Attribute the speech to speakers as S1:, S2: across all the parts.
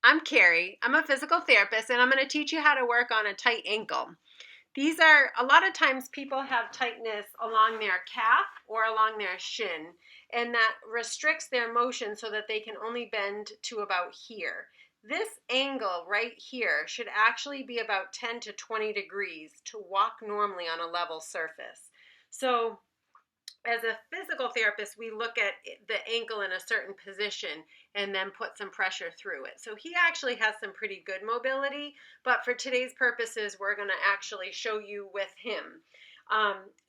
S1: I'm Carrie. I'm a physical therapist, and I'm going to teach you how to work on a tight ankle. These are, a lot of times people have tightness along their calf or along their shin, and that restricts their motion so that they can only bend to about here. This angle right here should actually be about 10 to 20 degrees to walk normally on a level surface. So as a physical therapist, we look at the ankle in a certain position and then put some pressure through it. So he actually has some pretty good mobility, but for today's purposes, we're going to actually show you with him.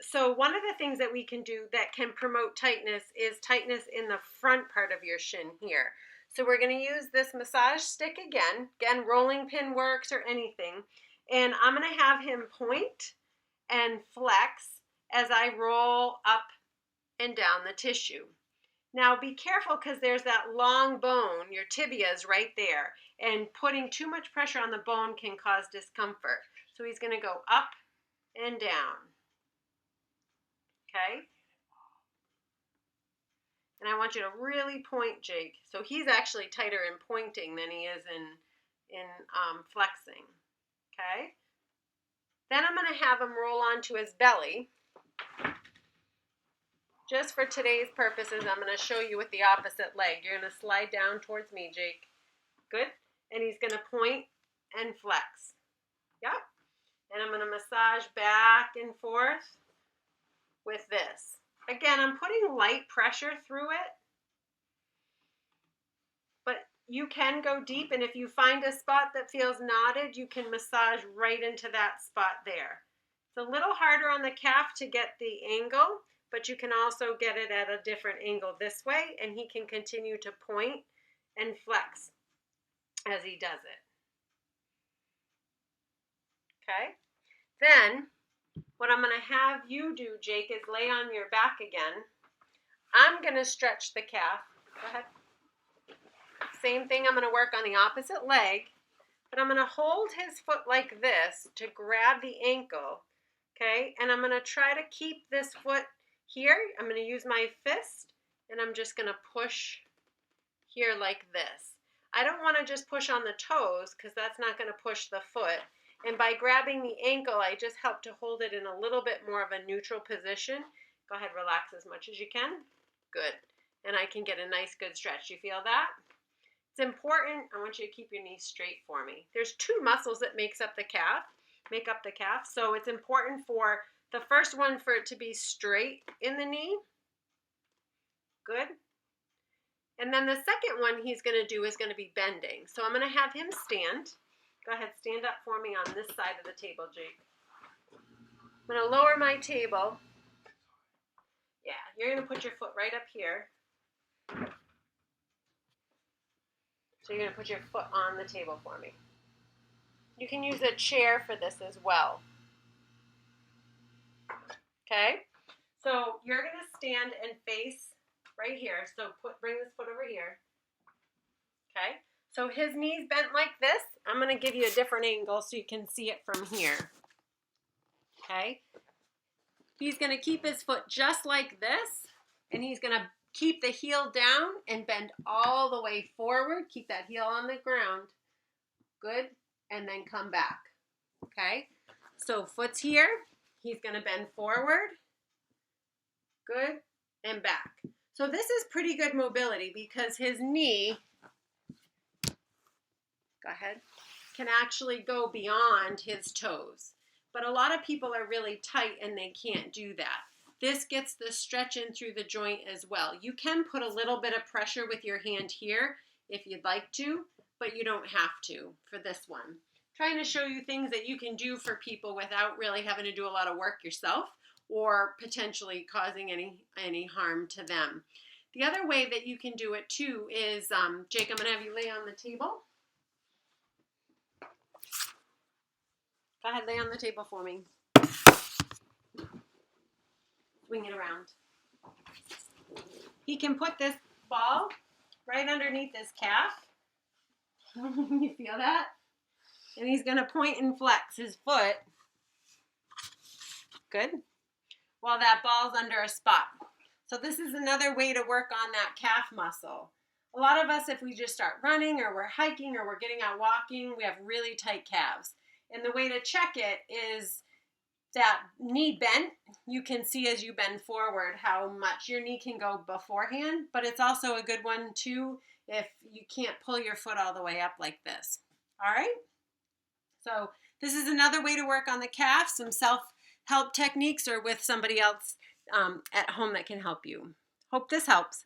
S1: So one of the things that we can do that can promote tightness is tightness in the front part of your shin here. So we're going to use this massage stick again. Again, rolling pin works or anything. And I'm going to have him point and flex as I roll up and down the tissue. Now be careful because there's that long bone, your tibia is right there, and putting too much pressure on the bone can cause discomfort. So he's going to go up and down. Okay? And I want you to really point, Jake. So he's actually tighter in pointing than he is in flexing. Okay? Then I'm going to have him roll onto his belly. Just for today's purposes, I'm going to show you with the opposite leg. You're going to slide down towards me, Jake. Good. And he's going to point and flex. Yep. And I'm going to massage back and forth with this. Again, I'm putting light pressure through it, but you can go deep, and if you find a spot that feels knotted, you can massage right into that spot there. It's a little harder on the calf to get the angle, but you can also get it at a different angle this way, and he can continue to point and flex as he does it. Okay? Then, what I'm going to have you do, Jake, is lay on your back again. I'm going to stretch the calf. Go ahead. Same thing, I'm going to work on the opposite leg, but I'm going to hold his foot like this to grab the ankle, okay? And I'm going to try to keep this foot here. I'm going to use my fist, and I'm just going to push here like this. I don't want to just push on the toes because that's not going to push the foot. And by grabbing the ankle, I just help to hold it in a little bit more of a neutral position. Go ahead, relax as much as you can. Good. And I can get a nice, good stretch. You feel that? It's important. I want you to keep your knees straight for me. There's two muscles that make up the calf. So it's important for the first one for it to be straight in the knee. Good. And then the second one he's going to do is going to be bending. So I'm going to have him stand. Go ahead, stand up for me on this side of the table, Jake. I'm going to lower my table. Yeah, you're going to put your foot right up here. So you're going to put your foot on the table for me. You can use a chair for this as well. Okay? So you're going to stand and face right here. So bring this foot over here. Okay? So his knees bent like this. I'm going to give you a different angle so you can see it from here. Okay? He's going to keep his foot just like this, and he's going to keep the heel down and bend all the way forward. Keep that heel on the ground. Good. And then come back. Okay? So foot's here. He's going to bend forward. Good. And back. So this is pretty good mobility because his knee, go ahead, can actually go beyond his toes. But a lot of people are really tight and they can't do that. This gets the stretch in through the joint as well. You can put a little bit of pressure with your hand here if you'd like to, but you don't have to for this one. Trying to show you things that you can do for people without really having to do a lot of work yourself or potentially causing any harm to them. The other way that you can do it too is, Jake, I'm going to have you lay on the table. Go ahead, lay on the table for me. Swing it around. He can put this ball right underneath his calf. You feel that? And he's going to point and flex his foot. Good. While that ball's under a spot. So this is another way to work on that calf muscle. A lot of us, if we just start running or we're hiking or we're getting out walking, we have really tight calves. And the way to check it is that knee bent. You can see as you bend forward how much your knee can go beforehand, but it's also a good one too if you can't pull your foot all the way up like this. All right? So this is another way to work on the calf, some self-help techniques or with somebody else at home that can help you. Hope this helps.